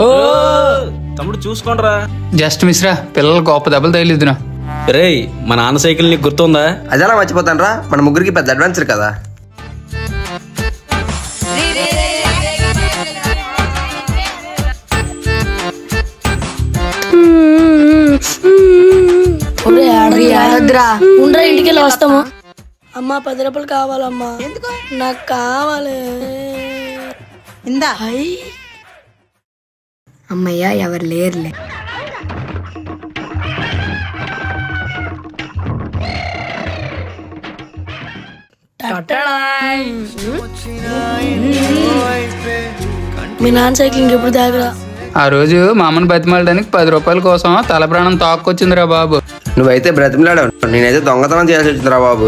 తమ్ముడు చూసుకోండిరా. Just miss రా, పిల్లలు గొప్ప దెబ్బలు తగిలిద్దునా. రేయ్ మా నాన్న సైకిల్ నీకు గుర్తుందా? అదేలా మర్చిపోతాను రా, మన ముగ్గురికి పెద్ద అడ్వెంచర్ కదా. ఇంటికి వెళ్ళి వస్తాము. అమ్మా 10 రూపాయలు కావాలమ్మా. నాకు కావాలి. అమ్మయ్యా ఎవరు లేరులే. మీ నాన్న సైకిల్ ఇంకెప్పుడు దాగరా. ఆ రోజు మా అమ్మని బతిమాలడానికి 10 రూపాయల కోసం తల ప్రాణం తాక్కొచ్చిందిరా బాబు. నువ్వైతే బ్రతిమలాడావు, నేనైతే దొంగతనం చేయాల్సి వచ్చిందిరా బాబు.